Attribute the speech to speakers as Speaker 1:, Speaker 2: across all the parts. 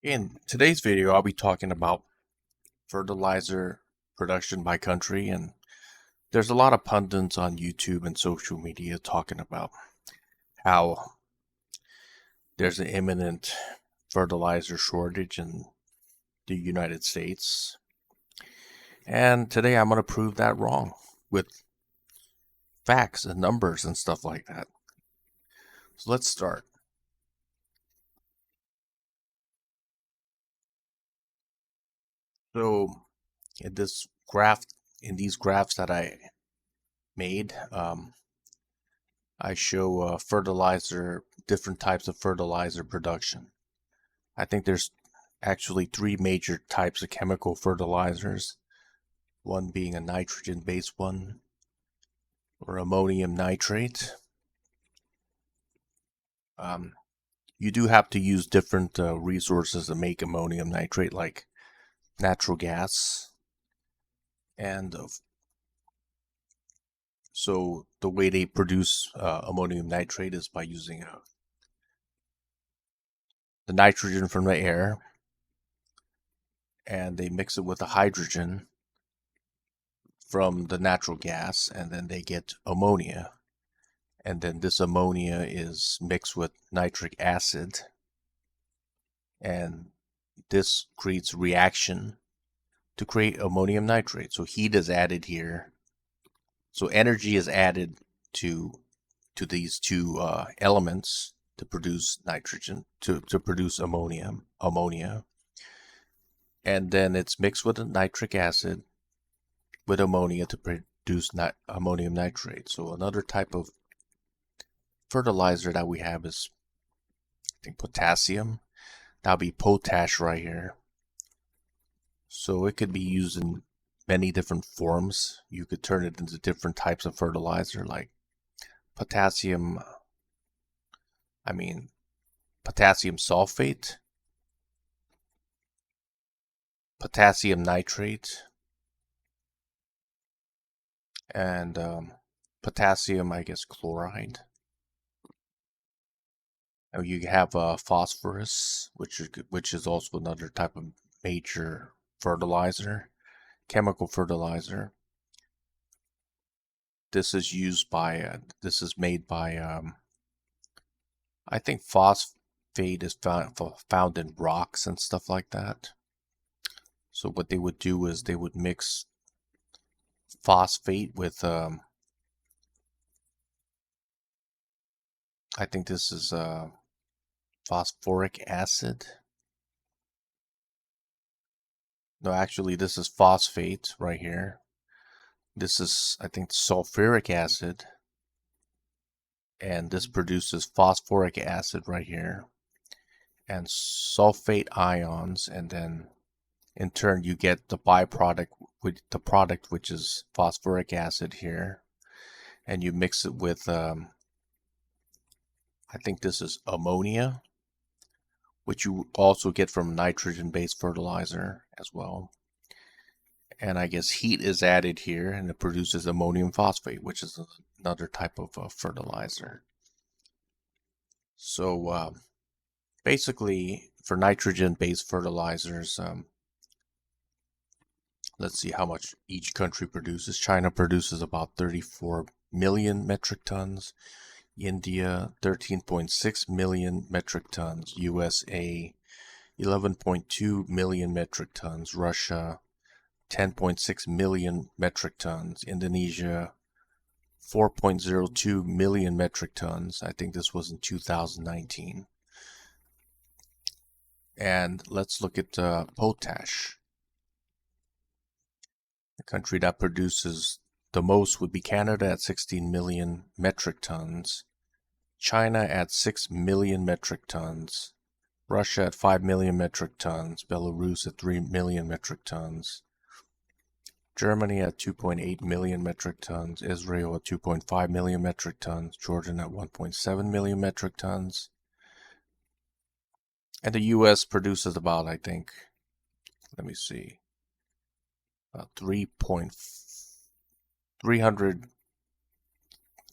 Speaker 1: In today's video, I'll be talking about fertilizer production by country, and there's a lot of pundits on YouTube and social media talking about how there's an imminent fertilizer shortage in the United States. And today I'm going to prove that wrong with facts and numbers and stuff like that. So let's start. So in these graphs that I made, I show different types of fertilizer production. I think there's actually three major types of chemical fertilizers, one being a nitrogen-based one, or ammonium nitrate. You do have to use different resources to make ammonium nitrate, like natural gas. And so the way they produce ammonium nitrate is by using the nitrogen from the air, and they mix it with the hydrogen from the natural gas, and then they get ammonia. And then this ammonia is mixed with nitric acid, and this creates reaction to create ammonium nitrate. So heat is added here. So energy is added to these two elements to produce nitrogen, to produce ammonia. And then it's mixed with a nitric acid with ammonia to produce ammonium nitrate. So another type of fertilizer that we have is, I think, potassium. That'll be potash right here. So it could be used in many different forms. You could turn it into different types of fertilizer, like potassium sulfate, potassium nitrate, and potassium, chloride. And you have phosphorus, which is also another type of major fertilizer, chemical fertilizer. This is made by I think phosphate is found in rocks and stuff like that. So what they would do is they would mix phosphate with I think this is phosphoric acid. No, actually this is phosphate right here. This is, I think, sulfuric acid, and this produces phosphoric acid right here and sulfate ions, and then in turn you get the byproduct, which is phosphoric acid here, and you mix it with I think this is ammonia, which you also get from nitrogen-based fertilizer as well. And I guess heat is added here, and it produces ammonium phosphate, which is another type of fertilizer. So basically, for nitrogen-based fertilizers, let's see how much each country produces. China produces about 34 million metric tons. India, 13.6 million metric tons. U.S.A., 11.2 million metric tons. Russia, 10.6 million metric tons. Indonesia, 4.02 million metric tons. I think this was in 2019. And let's look at potash. The country that produces the most would be Canada at 16 million metric tons. China at 6 million metric tons. Russia at 5 million metric tons. Belarus at 3 million metric tons. Germany at 2.8 million metric tons. Israel at 2.5 million metric tons. Jordan at 1.7 million metric tons. And the U.S. produces about, I think, let me see, about 300,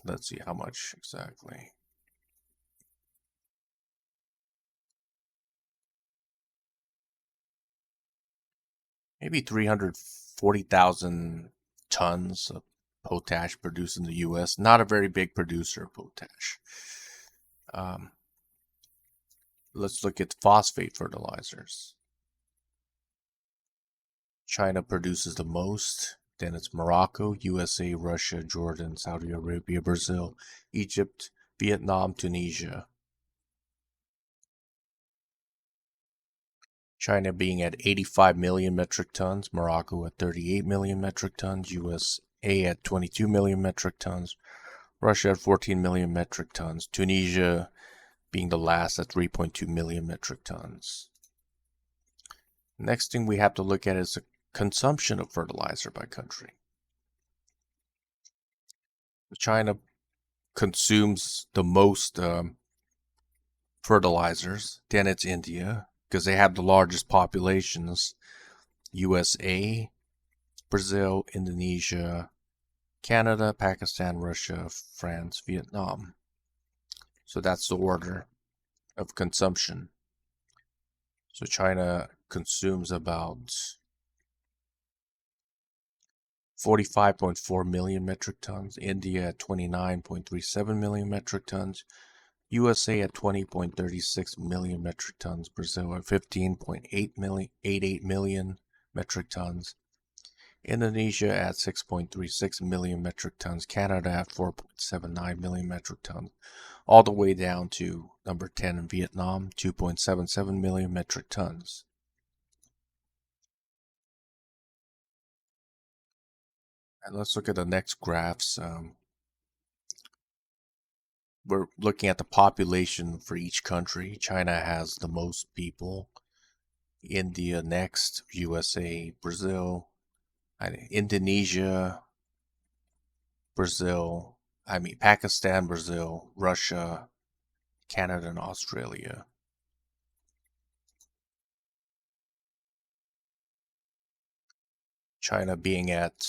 Speaker 1: let's see how much exactly. maybe 340,000 tons of potash produced in the U.S. Not a very big producer of potash. Um, let's look at phosphate fertilizers. China produces the most. Then it's Morocco, USA, Russia, Jordan, Saudi Arabia, Brazil, Egypt, Vietnam, Tunisia. China being at 85 million metric tons, Morocco at 38 million metric tons, USA at 22 million metric tons, Russia at 14 million metric tons, Tunisia being the last at 3.2 million metric tons. Next thing we have to look at is the consumption of fertilizer by country. China consumes the most fertilizers, then it's India, because they have the largest populations. U.S.A., Brazil, Indonesia, Canada, Pakistan, Russia, France, Vietnam. So that's the order of consumption. So China consumes about 45.4 million metric tons, India at 29.37 million metric tons, USA at 20.36 million metric tons, Brazil at 15.88 million metric tons, Indonesia at 6.36 million metric tons, Canada at 4.79 million metric tons, all the way down to number 10 in Vietnam, 2.77 million metric tons. And let's look at the next graphs. We're looking at the population for each country. China has the most people. India next, USA, Brazil, Indonesia, Pakistan, Brazil, Russia, Canada, and Australia. China being at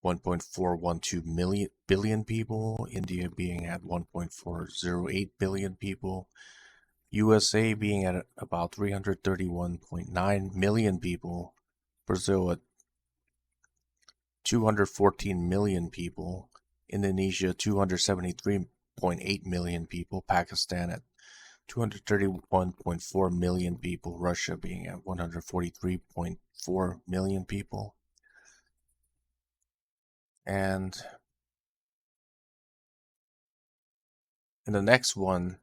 Speaker 1: 1.412 billion people, India being at 1.408 billion people, USA being at about 331.9 million people, Brazil at 214 million people, Indonesia 273.8 million people, Pakistan at 231.4 million people, Russia being at 143.4 million people. And in the next one,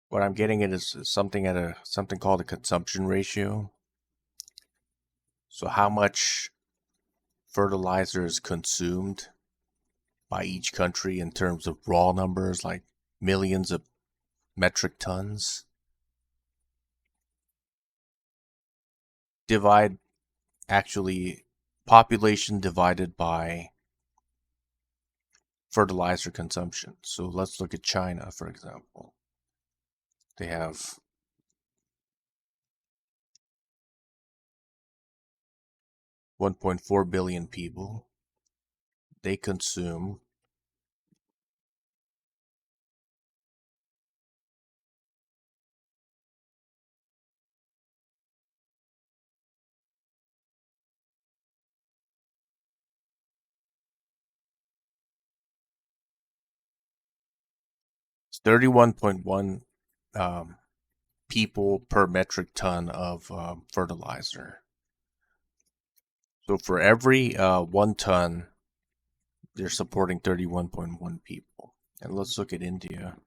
Speaker 1: what I'm getting at is something called a consumption ratio. So how much fertilizer is consumed by each country in terms of raw numbers, like millions of metric tons. Population divided by fertilizer consumption. So let's look at China, for example. They have 1.4 billion people. They consume 31.1 people per metric ton of fertilizer. So for every 1 ton, they're supporting 31.1 people. And let's look at India.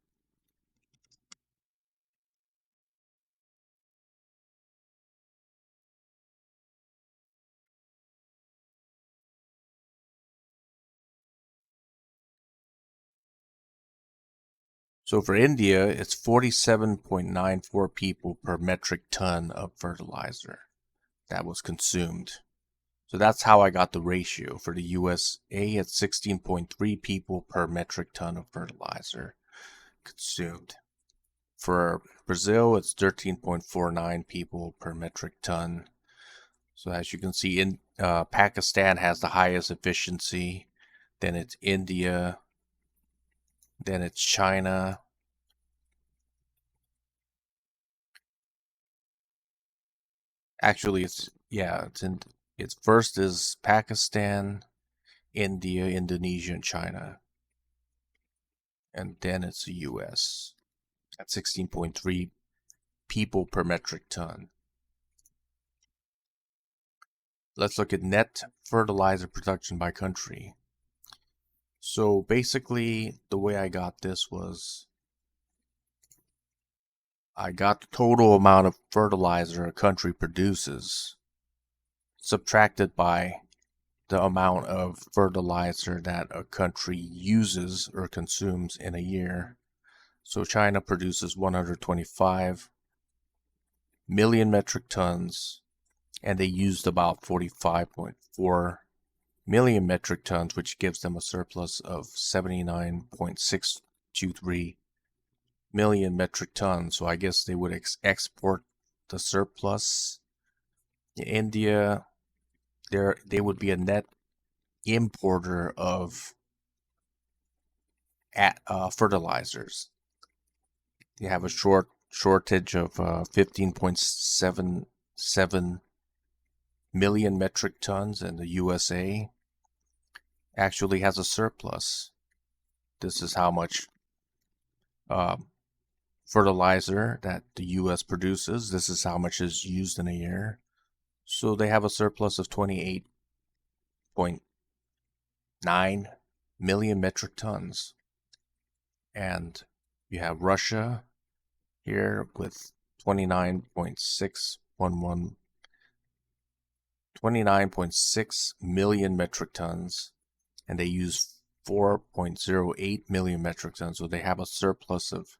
Speaker 1: So for India, it's 47.94 people per metric ton of fertilizer that was consumed. So that's how I got the ratio. For the U.S.A, it's 16.3 people per metric ton of fertilizer consumed. For Brazil, it's 13.49 people per metric ton. So as you can see, Pakistan has the highest efficiency. Then it's India. Then it's China. Actually, it's first is Pakistan, India, Indonesia, and China, and then it's the U.S. at 16.3 people per metric ton. Let's look at net fertilizer production by country. So basically, the way I got this was I got the total amount of fertilizer a country produces, subtracted by the amount of fertilizer that a country uses or consumes in a year. So China produces 125 million metric tons, and they used about 45.4 million metric tons, which gives them a surplus of 79.623 million metric tons. So I guess they would export the surplus. India, they would be a net importer of fertilizers. They have a shortage of 15.77 million metric tons, and the U.S.A. actually has a surplus. This is how much uh, fertilizer that the U.S. produces. This is how much is used in a year. So they have a surplus of 28.9 million metric tons. And you have Russia here with 29.6 million metric tons, and they use 4.08 million metric tons. So they have a surplus of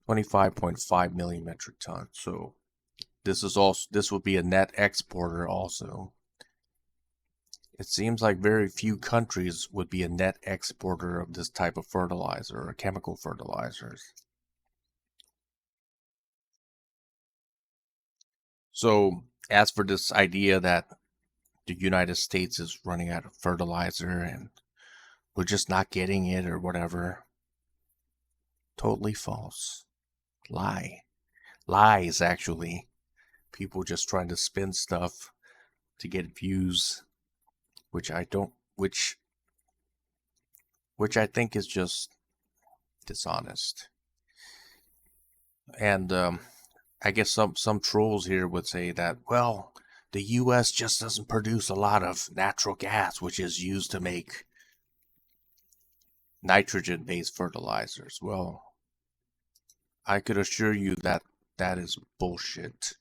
Speaker 1: 25.5 million metric tons. So this would be a net exporter also. It seems like very few countries would be a net exporter of this type of fertilizer or chemical fertilizers. So as for this idea that the United States is running out of fertilizer and we're just not getting it or whatever, totally false. Lie. Lies, actually. People just trying to spin stuff to get views, which I don't, which I think is just dishonest. And I guess some trolls here would say that, well, the U.S. just doesn't produce a lot of natural gas, which is used to make nitrogen-based fertilizers. Well, I could assure you that that is bullshit.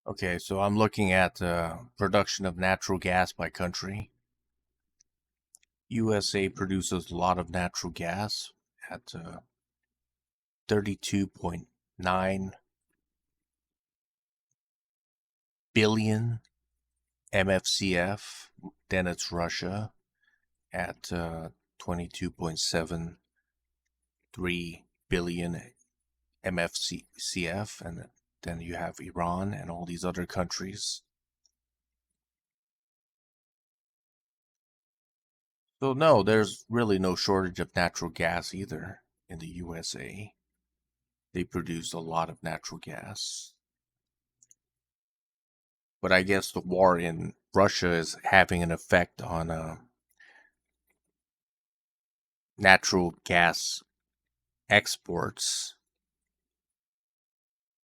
Speaker 1: Okay, so I'm looking at production of natural gas by country. USA produces a lot of natural gas at 32.9 billion MFCF. Then it's Russia at 22.73 billion MFCF, and then you have Iran and all these other countries. So no, there's really no shortage of natural gas either in the USA. They produce a lot of natural gas. But I guess the war in Russia is having an effect on natural gas exports.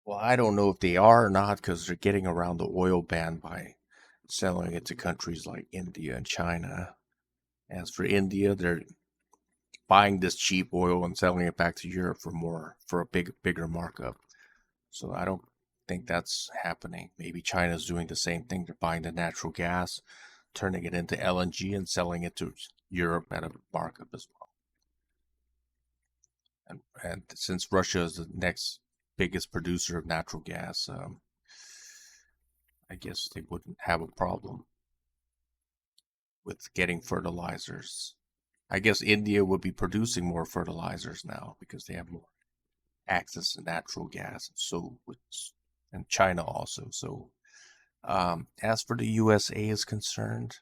Speaker 1: Well, I don't know if they are or not because they're getting around the oil ban by selling it to countries like India and China. As for India, they're buying this cheap oil and selling it back to Europe for a bigger markup. So I don't think that's happening. Maybe China's doing the same thing. They're buying the natural gas, turning it into LNG and selling it to Europe at a markup as well. And since Russia is the next biggest producer of natural gas, I guess they wouldn't have a problem with getting fertilizers. I guess India would be producing more fertilizers now because they have more access to natural gas, and China also. So, as for the U.S.A. is concerned,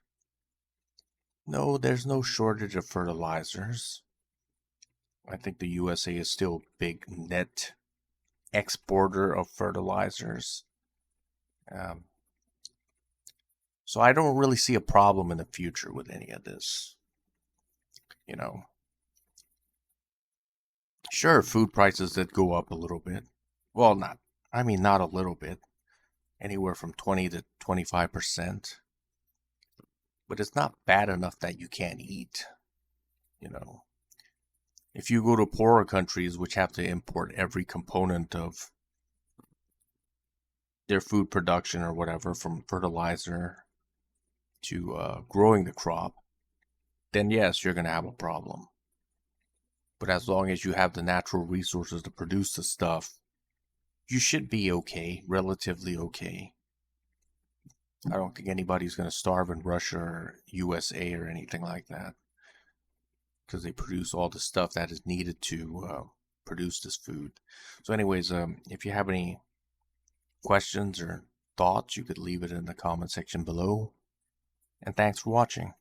Speaker 1: no, there's no shortage of fertilizers. I think the U.S.A. is still a big net exporter of fertilizers. Um, so I don't really see a problem in the future with any of this. You know, sure, food prices did go up a little bit. Well, not a little bit, anywhere from 20 to 25%. But it's not bad enough that you can't eat, you know. If you go to poorer countries which have to import every component of their food production or whatever, from fertilizer to growing the crop, then yes, you're going to have a problem. But as long as you have the natural resources to produce the stuff, you should be okay, relatively okay. I don't think anybody's going to starve in Russia or U.S.A. or anything like that because they produce all the stuff that is needed to produce this food. So, anyways, if you have any questions or thoughts, you could leave it in the comment section below. And thanks for watching.